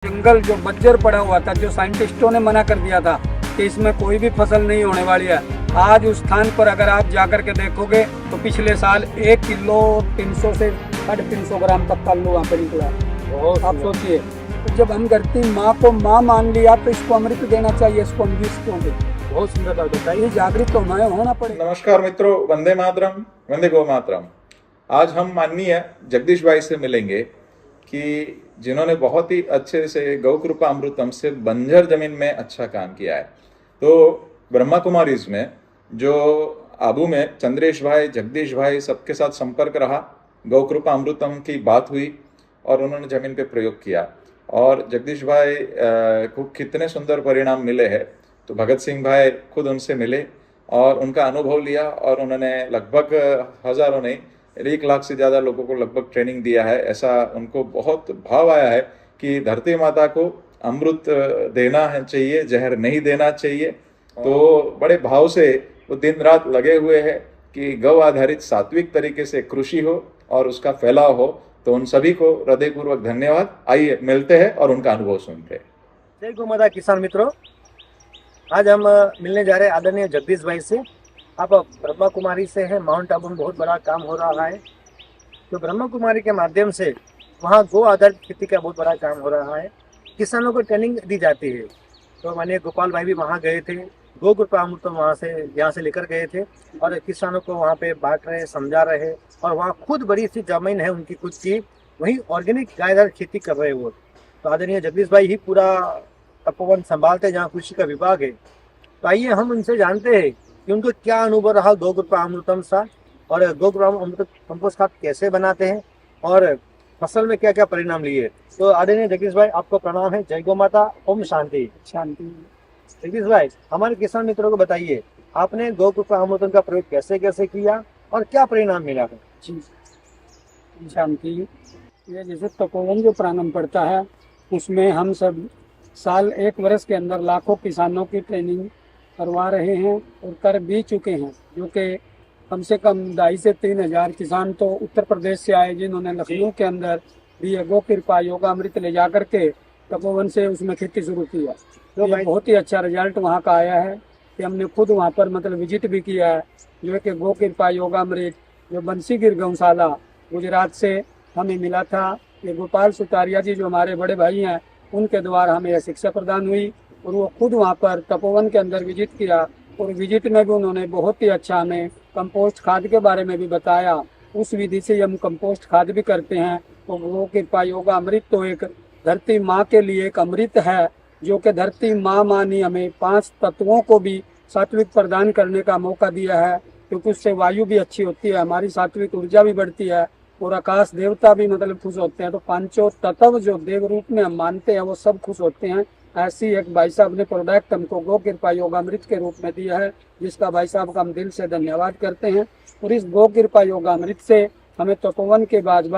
जंगल जो बंजर पड़ा हुआ था, जो साइंटिस्टों ने मना कर दिया था कि इसमें कोई भी फसल नहीं होने वाली है, आज उस स्थान पर अगर आप जाकर के देखोगे तो पिछले साल 1 किलो 300 से 350 ग्राम तक का आलू वहाँ पर निकला। आप सोचिए, तो जब हम धरती माँ को माँ मान लिया तो इसको अमृत देना चाहिए, इसको हम विष क्यों दें? बहुत सुंदर बात बताइए, जागृत तो हमें होना पड़ेगा। नमस्कार मित्रों, वंदे मातरम, वंदे गो मातरम। आज हम माननीय जगदीश भाई से मिलेंगे कि जिन्होंने बहुत ही अच्छे से गौ कृपा अमृतम से बंजर जमीन में अच्छा काम किया है। तो ब्रह्मा कुमारीज में जो आबू में चंद्रेश भाई, जगदीश भाई सबके साथ संपर्क रहा, गौ कृपा अमृतम की बात हुई और उन्होंने जमीन पे प्रयोग किया और जगदीश भाई को कितने सुंदर परिणाम मिले हैं। तो भगत सिंह भाई खुद उनसे मिले और उनका अनुभव लिया और उन्होंने लगभग हजारों नहीं 1 लाख से ज़्यादा लोगों को लगभग ट्रेनिंग दिया है। ऐसा उनको बहुत भाव आया है कि धरती माता को अमृत देना है चाहिए, जहर नहीं देना चाहिए। तो बड़े भाव से वो दिन रात लगे हुए हैं कि गौ आधारित सात्विक तरीके से कृषि हो और उसका फैलाव हो। तो उन सभी को हृदयपूर्वक धन्यवाद। आइए मिलते हैं और उनका अनुभव सुनते हैं। जय गौ माता किसान मित्रों, आज हम मिलने जा रहे हैं आदरणीय जगदीश भाई से। आप ब्रह्मा कुमारी से हैं, माउंट आबू में बहुत बड़ा काम हो रहा है। तो ब्रह्मा कुमारी के माध्यम से वहाँ गो आधारित खेती का बहुत बड़ा काम हो रहा है, किसानों को ट्रेनिंग दी जाती है। तो माननीय गोपाल भाई भी वहाँ गए थे, गो कृपा अमृत वहाँ से यहाँ से लेकर गए थे और किसानों को वहाँ पे बांट रहे, समझा रहे। और वहाँ खुद बड़ी सी जमीन है उनकी खुद की, वहीं ऑर्गेनिक गाय आधारित खेती कर रहे वो। तो आदरणीय जगदीश भाई ही पूरा तपोवन संभालते हैं जहाँ कृषि का विभाग है। तो आइए हम उनसे जानते हैं कि उनको क्या अनुभव रहा गौ कृपा अमृतम सा, और गौ कृपा अमृत कंपोस्ट खाद कैसे बनाते हैं और फसल में क्या क्या परिणाम लिए। तो आदरणीय जगदीश भाई आपको प्रणाम है। जय गौ माता, ओम शांति। शांति। जगदीश भाई, हमारे किसान मित्रों को बताइए, आपने गौ कृपा अमृतम का प्रयोग कैसे कैसे किया और क्या परिणाम मिला है? जी, शांति। ये जैसे तपोवन जो प्रारंभ पड़ता है, उसमें हम सब साल 1 वर्ष के अंदर लाखों किसानों की ट्रेनिंग करवा रहे हैं और कर भी चुके हैं, जो कि कम से कम 2,500 से 3,000 किसान तो उत्तर प्रदेश से आए, जिन्होंने लखनऊ के अंदर भी गो कृपा योगामृत ले जा करके तपोवन से उसमें खेती शुरू किया। तो बहुत ही अच्छा रिजल्ट वहाँ का आया है कि हमने खुद वहाँ पर मतलब विजिट भी किया है। जो है कि गो कृपा योगामृत जो बंसीगिर गौशाला गुजरात से हमें मिला था, ये गोपाल सुतारिया जी जो हमारे बड़े भाई हैं, उनके द्वारा हमें यह शिक्षा प्रदान हुई और वो खुद वहाँ पर तपोवन के अंदर विजिट किया और विजिट में भी उन्होंने बहुत ही अच्छा हमें कंपोस्ट खाद के बारे में भी बताया। उस विधि से हम कंपोस्ट खाद भी करते हैं। तो गो कृपा योगा अमृत तो एक धरती माँ के लिए एक अमृत है, जो कि धरती माँ मानी हमें 5 तत्वों को भी सात्विक प्रदान करने का मौका दिया है, क्योंकि उससे वायु भी अच्छी होती है, हमारी सात्विक ऊर्जा भी बढ़ती है और आकाश देवता भी मतलब खुश होते हैं। तो 5 तत्व जो देव रूप में हम मानते हैं वो सब खुश होते हैं। ऐसी एक भाई साहब ने प्रोडक्ट हमको गो कृपा योगामृत के रूप में दिया है, जिसका भाई साहब का हम दिल से धन्यवाद करते हैं। और इस गो कृपा योगामृत से हमें तपोवन के बाद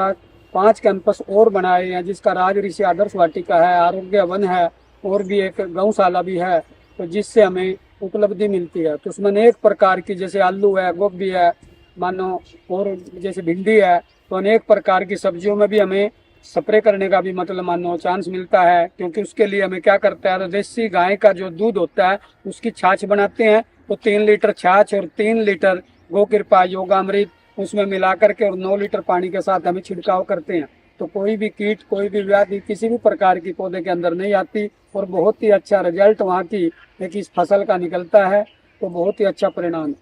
5 कैंपस और बनाए हैं, जिसका राज ऋषि आदर्श वाटिका है, आरोग्य वन है और भी एक गौशाला भी है। तो जिससे हमें उपलब्धि मिलती है। तो उसमें अनेक प्रकार की, जैसे आलू है, गोभी है, मानो और जैसे भिंडी है, तो अनेक प्रकार की सब्जियों में भी हमें स्प्रे करने का भी मतलब मानो चांस मिलता है। क्योंकि उसके लिए हमें क्या करता है, तो देसी गाय का जो दूध होता है उसकी छाछ बनाते हैं। तो 3 लीटर छाछ और 3 लीटर गो कृपा योगामृत उसमें मिला करके और 9 लीटर पानी के साथ हमें छिड़काव करते हैं। तो कोई भी कीट, कोई भी व्याधि किसी भी प्रकार की पौधे के अंदर नहीं आती और बहुत ही अच्छा रिजल्ट वहाँ की एक इस फसल का निकलता है। तो बहुत ही अच्छा परिणाम है।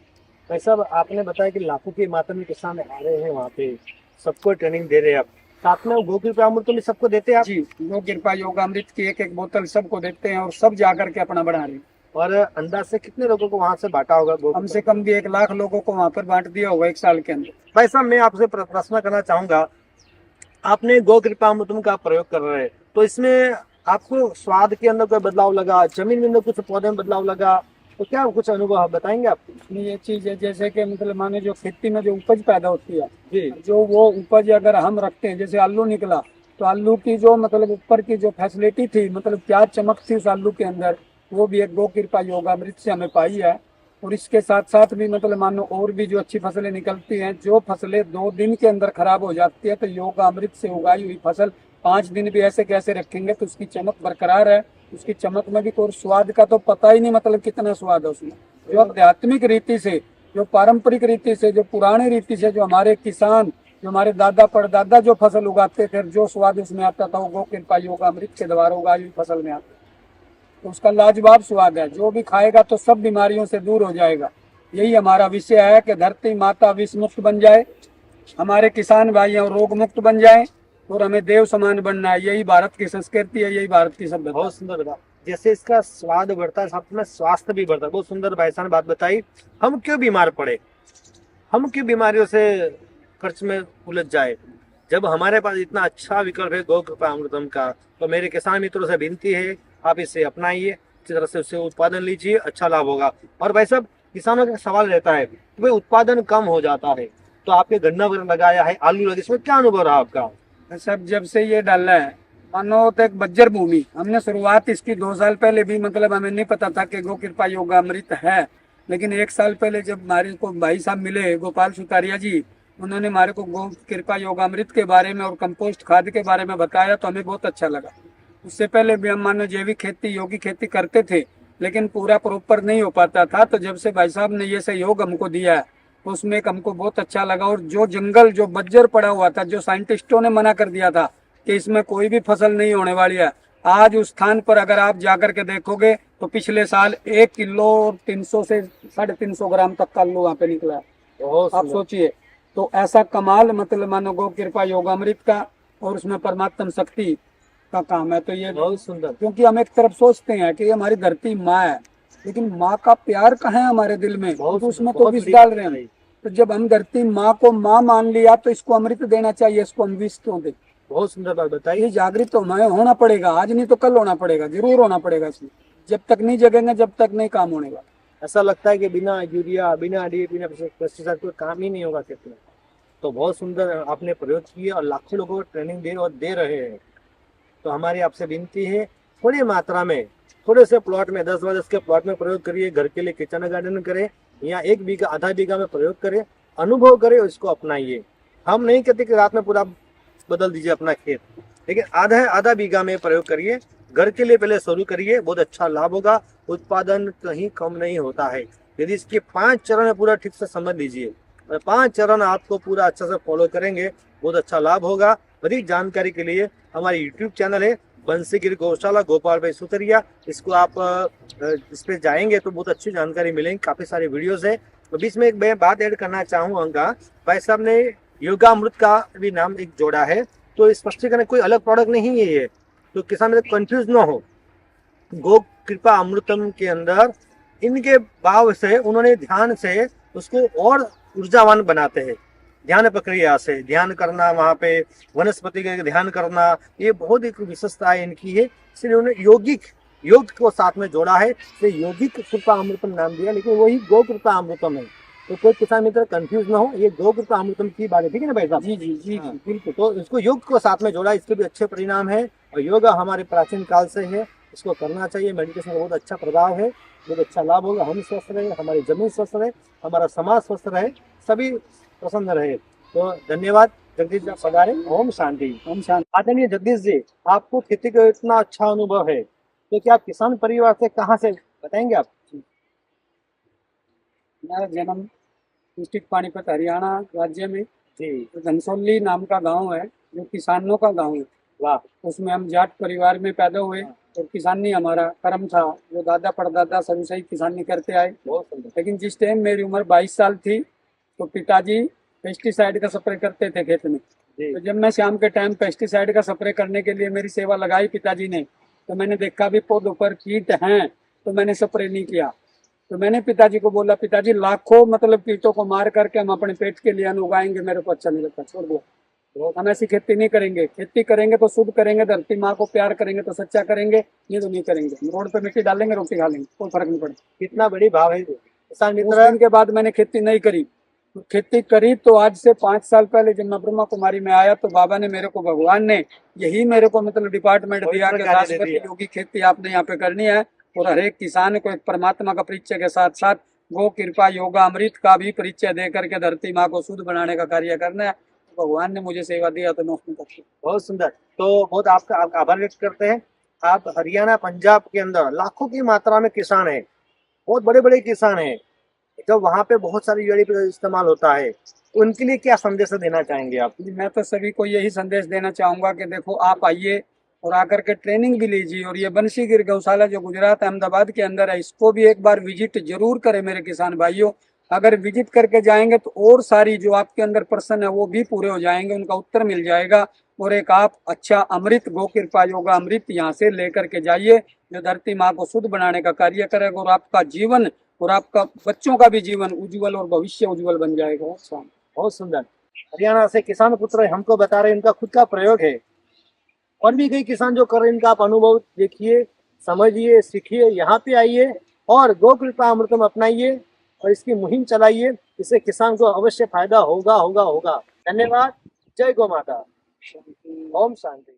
भाई साहब, आपने बताया कि लाखों की मात्रा में किसान आ रहे हैं, वहाँ पे सबको ट्रेनिंग दे रहे हैं आप, साथ में गो कृपा अमृत भी सबको देते हैं आप? जी, गो कृपा योगामृत की 1-1 बोतल सबको देते हैं और सब जाकर के अपना बना रहे हैं। और अंदाज से कितने लोगों को वहाँ से बांटा होगा? कम से कम भी 1 लाख लोगों को वहाँ पर बांट दिया होगा 1 साल के अंदर। भाई साहब, मैं आपसे प्रश्न करना चाहूंगा, आपने गो कृपा अमृतम का प्रयोग कर रहे हैं, तो इसमें आपको स्वाद के अंदर कोई बदलाव लगा, जमीन में अंदर कुछ पौधे में बदलाव लगा, तो क्या कुछ अनुभव बताएंगे आप? ये चीज है जैसे कि मतलब माने जो खेती में जो उपज पैदा होती है जी, जो वो उपज अगर हम रखते हैं, जैसे आलू निकला तो आलू की जो मतलब ऊपर की जो फैसिलिटी थी, मतलब क्या चमक थी उस आलू के अंदर, वो भी एक गो कृपा योगामृत से हमें पाई है। और इसके साथ साथ भी मतलब मानो और भी जो अच्छी फसलें निकलती हैं, जो फसलें 2 दिन के अंदर खराब हो जाती है, तो योगामृत से उगाई हुई फसल 5 दिन भी ऐसे कैसे रखेंगे तो उसकी चमक बरकरार है। उसकी चमक में भी कोई स्वाद का तो पता ही नहीं, मतलब कितना स्वाद है उसमें। जो आध्यात्मिक रीति से, जो पारंपरिक रीति से, जो पुरानी रीति से, जो हमारे किसान, जो हमारे दादा परदादा जो फसल उगाते थे, जो स्वाद उसमें आता था वो गौ कृपा योगामृत के द्वारा उगाई हुई फसल में आता, तो उसका लाजवाब स्वाद है। जो भी खाएगा तो सब बीमारियों से दूर हो जाएगा। यही हमारा विषय है कि धरती माता विष मुक्त बन जाए, हमारे किसान भाई रोग मुक्त बन जाए और हमें देव समान बनना है। यही भारत की संस्कृति है, यही भारत की सभ्यता। बहुत सुंदर बात। जैसे इसका स्वाद बढ़ता है, साथ में स्वास्थ्य भी बढ़ता है। बहुत सुंदर भाई साहब ने बात बताई। हम क्यों बीमार पड़े, हम क्यों बीमारियों से खर्च में उलझ जाए, जब हमारे पास इतना अच्छा विकल्प है गौ कृपा अमृतम का। तो मेरे किसान मित्रों से विनती है, आप इसे अपनाइए, अच्छी तरह से उससे उत्पादन लीजिए, अच्छा लाभ होगा। और भाई साहब, किसानों का सवाल रहता है कि भाई उत्पादन कम हो जाता है, तो आपके गन्ना वगैरह लगाया है, आलू लगे, इसमें क्या अनुभव रहा आपका? सब जब से ये डाला है, मानो तो एक बज्जर भूमि। हमने शुरुआत इसकी 2 साल पहले भी, मतलब हमें नहीं पता था कि गौ कृपा योगामृत है, लेकिन 1 साल पहले जब हमारे को भाई साहब मिले, गोपाल सुतारिया जी, उन्होंने हमारे को गौ कृपा योगामृत के बारे में और कंपोस्ट खाद के बारे में बताया, तो हमें बहुत अच्छा लगा। उससे पहले भी हम मानो जैविक खेती, योगिक खेती करते थे, लेकिन पूरा प्रॉपर नहीं हो पाता था। तो जब से भाई साहब ने ये सहयोग हमको दिया है, तो उसमें एक हमको बहुत अच्छा लगा। और जो जंगल, जो बज्जर पड़ा हुआ था, जो साइंटिस्टों ने मना कर दिया था कि इसमें कोई भी फसल नहीं होने वाली है, आज उस स्थान पर अगर आप जाकर के देखोगे तो पिछले साल 1 किलो 300 से 350 ग्राम तक का आलू वहाँ पे निकला है। आप सोचिए, तो ऐसा कमाल, मतलब मानो गौ कृपा योगामृत का और उसमें परमात्म शक्ति का काम है। तो ये बहुत सुंदर, क्योंकि हम एक तरफ सोचते हैं कि ये हमारी धरती माँ है, लेकिन माँ का प्यार कहाँ है हमारे दिल में, तो उसमें तो विष डाल रहे हैं। तो जब हम धरती माँ को माँ मान लिया, तो इसको अमृत देना चाहिए, इसको हम विष क्यों दें? बहुत सुंदर बात बताइए। ये जागृत तो हमें होना पड़ेगा, आज नहीं तो कल होना पड़ेगा, जरूर होना पड़ेगा। इसमें जब तक नहीं जगेंगे, जब तक नहीं काम होने का। ऐसा लगता है कि बिना यूरिया, बिना डीएपी, बिना पेस्टिसाइड कोई काम ही नहीं होगा खेत में। तो बहुत सुंदर आपने प्रयोग किए और लाखों लोगों को ट्रेनिंग दे रहे हैं। तो हमारी आपसे विनती है, थोड़ी मात्रा में, थोड़े से प्लॉट में, 10-10 के प्लॉट में प्रयोग करिए। घर के लिए किचन गार्डन करें या 1 बीघा, आधा बीघा में प्रयोग करें, अनुभव करें, इसको अपनाइए। हम नहीं कहते कि रात में पूरा बदल दीजिए अपना खेत, लेकिन आधा बीघा में प्रयोग करिए। घर के लिए पहले शुरू करिए, बहुत अच्छा लाभ होगा। उत्पादन कहीं कम नहीं होता है यदि इसके 5 चरण पूरा ठीक से समझ लीजिए। 5 चरण आपको पूरा अच्छा से फॉलो करेंगे, बहुत अच्छा लाभ होगा। अधिक जानकारी के लिए हमारी यूट्यूब चैनल है बंसीगिरी गौशाला, गोपाल भाई सुतरिया। इसको आप इस पे जाएंगे तो बहुत अच्छी जानकारी मिलेगी, काफी सारे वीडियोस है। तो बीच में एक मैं बात ऐड करना चाहूँगा, भाई साहब ने योगामृत का भी नाम एक जोड़ा है, तो स्पष्टीकरण कोई अलग प्रोडक्ट नहीं है ये, तो किसान में कंफ्यूज ना हो। गौ कृपा अमृतम के अंदर इनके भाव से उन्होंने ध्यान से उसको और ऊर्जावान बनाते हैं। ध्यान प्रक्रिया से ध्यान करना, वहाँ पे वनस्पति का ध्यान करना, ये बहुत एक विशेषता इनकी है। इसलिए उन्होंने योग को साथ में जोड़ा है, इसलिए यौगिक कृपा अमृतम नाम दिया, लेकिन वही गौ कृपा अमृतम है। तो कोई किसान मित्र कंफ्यूज ना हो, ये गौ कृपा अमृतम की बात है, ठीक है ना भाई साहब? जी जी जी हाँ, बिल्कुल। तो इसको योग को साथ में जोड़ा, इसके भी अच्छे परिणाम है। और योगा हमारे प्राचीन काल से है, इसको करना चाहिए। मेडिटेशन का बहुत अच्छा प्रभाव है, बहुत अच्छा लाभ होगा। हम स्वस्थ रहे, हमारी जमीन स्वस्थ रहे, हमारा समाज स्वस्थ रहे, सभी प्रसन्न रहे। तो धन्यवाद जगदीश जी पधारे। ओम शांति। हम शांत। आदरणीय जगदीश जी, आपको खेती का इतना अच्छा अनुभव है, तो क्या आप किसान परिवार से कहाँ से बताएंगे आप? मेरा जन्म डिस्ट्रिक्ट पानीपत हरियाणा राज्य में जी, घनसोली नाम का गांव है, जो किसानों का गांव है। वाह, उसमें हम जाट परिवार में पैदा हुए और किसानी हमारा कर्म था, जो दादा परदादा शुरू से ही किसानी करते आए। बहुत सुंदर। लेकिन जिस टाइम मेरी उम्र 22 साल थी, तो पिताजी पेस्टिसाइड का स्प्रे करते थे खेत में। जी, तो जब मैं शाम के टाइम पेस्टिसाइड का स्प्रे करने के लिए मेरी सेवा लगाई पिताजी ने, तो मैंने देखा भी पौधों पर कीट हैं, तो मैंने स्प्रे नहीं किया। तो मैंने पिताजी को बोला, पिताजी लाखों मतलब कीटों को मार करके हम अपने पेट के लिए अन्न उगाएंगे, मेरे को अच्छा नहीं लगता, छोड़ दो। हम ऐसी खेती नहीं करेंगे। खेती करेंगे तो शुद्ध करेंगे, धरती माँ को प्यार करेंगे तो सच्चा करेंगे, नहीं तो नहीं करेंगे। रोड पे मिट्टी डालेंगे, रोटी खा लेंगे, कोई फर्क नहीं पड़ता। कितना बड़ी भाव है किसान उस मित्र। दिन के बाद मैंने खेती नहीं करी। खेती करी तो आज से 5 साल पहले जब मैं ब्रह्मा कुमारी में आया, तो बाबा ने मेरे को, भगवान ने यही मेरे को मतलब डिपार्टमेंट दिया कि राष्ट्रपति योगी खेती आपने यहाँ पे करनी है, और हर एक किसान को एक परमात्मा का परिचय के साथ साथ गौ कृपा योगा अमृत का भी परिचय दे करके धरती माँ को शुद्ध बनाने का कार्य करना है। भगवान ने मुझे सेवा दिया तो मैं उसमें करती हूँ। बहुत सुंदर। तो बहुत आपका आभार व्यक्त करते हैं। आप हरियाणा पंजाब के अंदर लाखों की मात्रा में किसान है, बहुत बड़े बड़े किसान हैं, जब वहाँ पे बहुत सारी जड़ी का इस्तेमाल होता है, उनके लिए क्या संदेश देना चाहेंगे आप? मैं तो सभी को यही संदेश देना चाहूंगा कि देखो आप आइए और आकर के ट्रेनिंग भी लीजिए, और ये बंशीगिर गौशाला जो गुजरात अहमदाबाद के अंदर है, इसको भी एक बार विजिट जरूर करें मेरे किसान भाइयों। अगर विजिट करके जाएंगे तो और सारी जो आपके अंदर प्रश्न है वो भी पूरे हो जाएंगे, उनका उत्तर मिल जाएगा। और एक आप अच्छा अमृत गो कृपा योगा अमृत यहाँ से लेकर के जाइए, जो धरती माँ को शुद्ध बनाने का कार्य करेगा, और आपका जीवन और आपका बच्चों का भी जीवन उज्जवल और भविष्य उज्जवल बन जाएगा। अच्छा, बहुत सुंदर। हरियाणा से किसान पुत्र हमको बता रहे हैं, इनका खुद का प्रयोग है, और भी कई किसान जो कर रहे हैं, इनका आप अनुभव देखिए, समझिए, सीखिए, यहाँ पे आइए और गो कृपा अमृतम अपनाइए और इसकी मुहिम चलाइए। इससे किसान को अवश्य फायदा होगा होगा होगा। धन्यवाद। जय गौ माता। ओम शांति।